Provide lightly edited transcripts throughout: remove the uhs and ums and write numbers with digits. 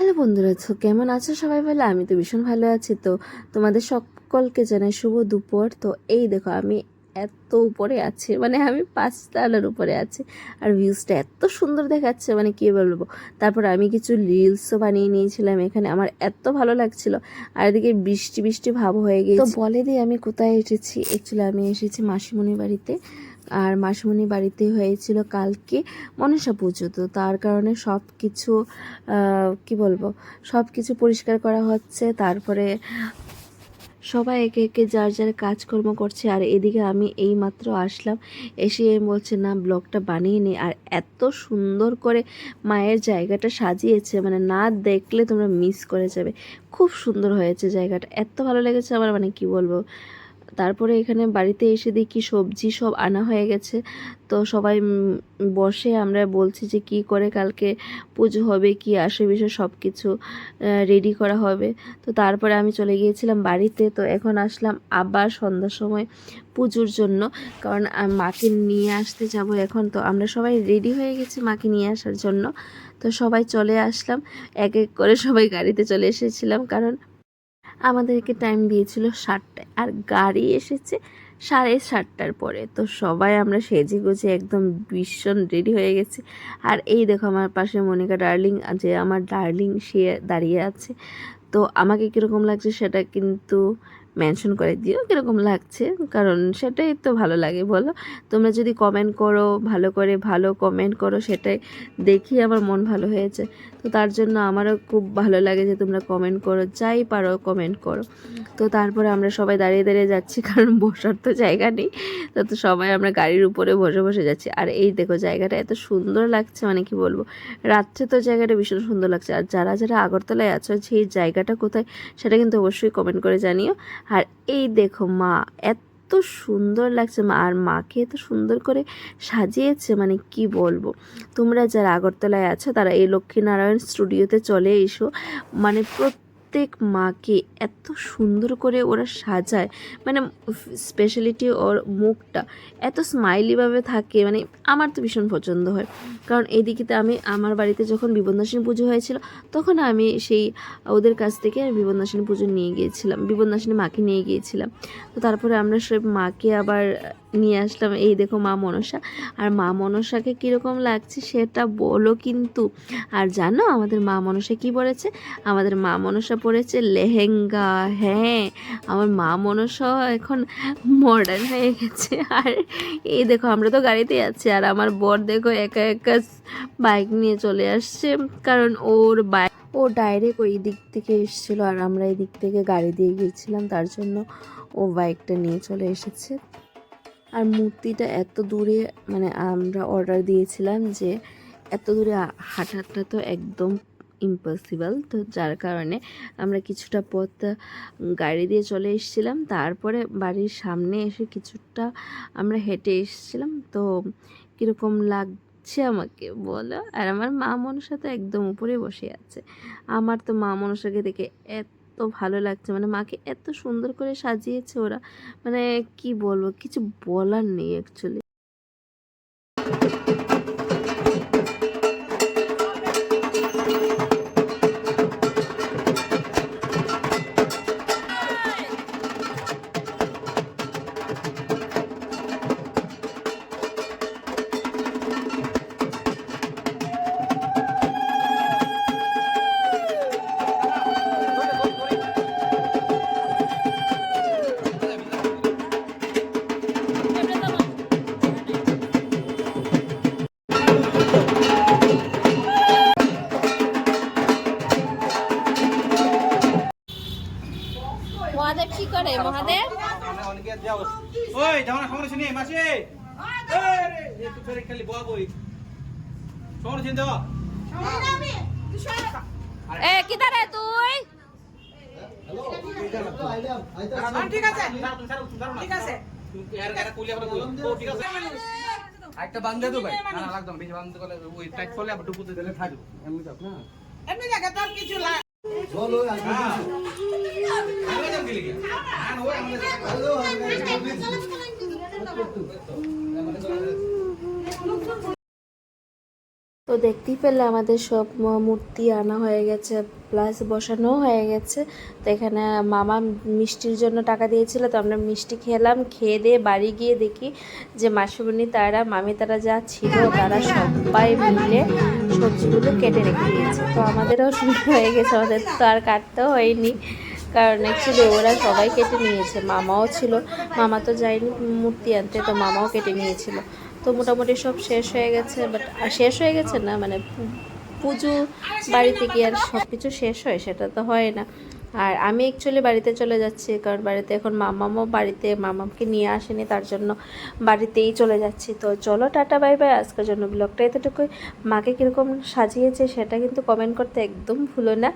Hello বন্ধুরা, তো কেমন আছো সবাই? বলে আমি তো ভীষণ ভালো আছি। তো তোমাদের সকলকে জানাই শুভ দুপুর। তো এই দেখো আমি এত উপরে আছি, মানে আমি 5 তলার উপরে আছি, আর ভিউজটা এত সুন্দর দেখাচ্ছে, মানে কি বলবো। তারপর আমি কিছু রিলসও বানিয়ে নিয়েছিলাম এখানে, আমার এত ভালো লাগছিল। আর এদিকে বৃষ্টি বৃষ্টি ভাব হয়ে গিয়েছে। তো বলে দিই আমি কোথায় এসেছি। অ্যাকচুয়ালি আমি এসেছি মাসিমণির বাড়িতে। আর মাসিমণি বাড়িতে হয়েছিল কালকে মনসা পুজো, তো তার কারণে সব কিছু কি বলবো, সব কিছু পরিষ্কার করা হচ্ছে। তারপরে সবাই একে একে যার যার কাজকর্ম করছে, আর এদিকে আমি এই মাত্র আসলাম। এসে বলছে না ব্লগটা বানিয়ে নি। আর এত সুন্দর করে মায়ের জায়গাটা সাজিয়েছে, মানে না দেখলে তোমরা মিস করে যাবে। খুব সুন্দর হয়েছে জায়গাটা, এত ভালো লেগেছে আমার, মানে কি বলবো। তারপরে এখানে বাড়িতে এসে দেখি সবজি সব আনা হয়ে গেছে। তো সবাই বসে আমরা বলছি যে কি করে কালকে পুজো হবে, কি আসে বিষয় সব কিছু রেডি করা হবে। তো তারপরে আমি চলে গিয়েছিলাম বাড়িতে। তো এখন আসলাম আবার সন্ধ্যার সময় পুজোর জন্য, কারণ মাকে নিয়ে আসতে যাব এখন। তো আমরা সবাই রেডি হয়ে গেছি মাকে নিয়ে আসার জন্য। তো সবাই চলে আসলাম, এক এক করে সবাই গাড়িতে চলে এসেছিলাম, কারণ আমাদেরকে টাইম দিয়েছিল 7টায়, আর গাড়ি এসেছে 7:30টার পরে। তো সবাই আমরা সেজে গুজে একদম ভীষণ রেডি হয়ে গেছি। আর এই দেখো আমার পাশে মনিকা ডার্লিং, যে আমার ডার্লিং, সে দাঁড়িয়ে আছে। তো আমাকে কীরকম লাগছে সেটা কিন্তু মেনশন করে দিও কীরকম লাগছে, কারণ সেটাই তো ভালো লাগে বলো। তোমরা যদি কমেন্ট করো ভালো করে, ভালো কমেন্ট করো, সেটাই দেখি আমার মন ভালো হয়েছে। তো তার জন্য আমারও খুব ভালো লাগে যে তোমরা কমেন্ট করো, যাই পারো কমেন্ট করো। তো তারপরে আমরা সবাই দাঁড়িয়ে দাঁড়িয়ে যাচ্ছি, কারণ বসার তো জায়গা নেই। তো সবাই আমরা গাড়ির উপরে বসে বসে যাচ্ছি। আর এই দেখো জায়গাটা এত সুন্দর লাগছে, মানে কি বলবো। রাত্রে তো জায়গাটা ভীষণ সুন্দর লাগছে। আর যারা যারা আগরতলায় আছো, সেই জায়গাটা কোথায় সেটা কিন্তু অবশ্যই কমেন্ট করে জানিও। আর এই দেখো মা এত সুন্দর লাগছে, মা আর মাকে এত সুন্দর করে সাজিয়েছে, মানে কি বলবো। তোমরা যারা আগরতলায় আছো তারা এই লক্ষ্মীনারায়ণ স্টুডিওতে চলে এসো, মানে প্রত্যেক মাকে এত সুন্দর করে ওরা সাজায়, মানে স্পেশালিটি ওর মুখটা এত স্মাইলিভাবে থাকে, মানে আমার তো ভীষণ পছন্দ হয়। কারণ এইদিকেতে আমি আমার বাড়িতে যখন বিবন্দাসিনী পুজো হয়েছিল, তখন আমি সেই ওদের কাছ থেকে বিবন্দাসিনী পুজো নিয়ে গিয়েছিলাম, বিবন্দাসিনী মাকে নিয়ে গিয়েছিলাম। তো তারপরে আমরা সব মাকে আবার নিয়ে আসলাম। এই দেখো মা মনসা, আর মা মনসাকে কীরকম লাগছে সেটা বলো কিন্তু। আর জানো আমাদের মা মনসা কী পরেছে? আমাদের মা মনসা পরেছে লেহেঙ্গা। হ্যাঁ, আমার মা মনসা এখন মডার্ন হয়ে গেছে। আর এই দেখো আমরা তো গাড়িতে আছি, আর আমার বর দেখো একা একা বাইক নিয়ে চলে আসছে, কারণ ও ডাইরেক্ট ওই দিক থেকে এসেছিলো, আর আমরা এই দিক থেকে গাড়ি দিয়ে গিয়েছিলাম, তার জন্য ও বাইকটা নিয়ে চলে এসেছে। আর মূর্তিটা এত দূরে, মানে আমরা অর্ডার দিয়েছিলাম যে এত দূরে হাঁটাটা তো একদম ইম্পসিবল। তো যার কারণে আমরা কিছুটা পথ গাড়ি দিয়ে চলে এসেছিলাম, তারপরে বাড়ির সামনে এসে কিছুটা আমরা হেঁটে এসেছিলাম। তো কীরকম লাগছে আমাকে বলো। আর আমার মা মনসা তো একদম উপরে বসে আছে। আমার তো মা মনসাকে দেখে এত ভালো লাগছে, মানে মাকে এত সুন্দর করে সাজিয়েছে ওরা, মানে কি বলবো, কিছু বলার নেই অ্যাকচুয়ালি। মহাদেব কি করে? মহাদেব ওই যাও না, সমস্যা নেই মাসি। এই তুই ফেরে খালি বয়া বই সমস্যা দাও। এ কিধর রে তুই? হ্যালো ঠিক আছে, ঠিক আছে এর এর কইলে আমরা বল তো ঠিক আছে। একটা বান্ধে দাও ভাই, না না লাগবে বেশি বান্ধে করলে ওই টাইট করলে আবার ডুবুতে দিলে থাকবে। এমনি যাও না, এমনি জায়গা তোর কিছু বলো আগে আগে যাও গেলে কি না ওই আমাদের তো দেখতেই পেলে আমাদের সব মূর্তি আনা হয়ে গেছে, প্লাস বসানো হয়ে গেছে। তো এখানে মামা মিষ্টির জন্য টাকা দিয়েছিল, তো আমরা মিষ্টি খেলাম। খেয়ে দিয়ে বাড়ি গিয়ে দেখি যে মাসিমণি তারা মামি তারা যা ছিল তারা সবাই মিলে সবজিগুলো কেটে রেখে দিয়েছে। তো আমাদেরও শুরু হয়ে গেছে, আমাদের তো আর কাটতেও হয়নি, কারণ অ্যাকচুয়ালি ওরা সবাই কেটে নিয়েছে। মামাও ছিল, মামা তো যায়নি মূর্তি আনতে, তো মামাও কেটে নিয়েছিল। তো মোটামুটি সব শেষ হয়ে গেছে, বাট শেষ হয়ে গেছে না, মানে পুজো বাড়িতে গিয়ে আর সব কিছু শেষ হয় সেটা তো হয় না। আর আমি অ্যাকচুয়ালি বাড়িতে চলে যাচ্ছি, কারণ বাড়িতে এখন মামামও বাড়িতে, মামাকে নিয়ে আসেনি, তার জন্য বাড়িতেই চলে যাচ্ছি। তো চলো টাটা বাই বাই, আজকের জন্য ব্লগটা এতটুকুই। মাকে কীরকম সাজিয়েছে সেটা কিন্তু কমেন্ট করতে একদম ভুলো না,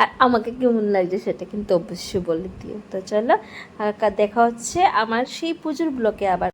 আর আমাকে কেমন লাগছে সেটা কিন্তু অবশ্যই বলে দিও। তো চলো, দেখা হচ্ছে আমার সেই পুজোর ব্লগে আবার।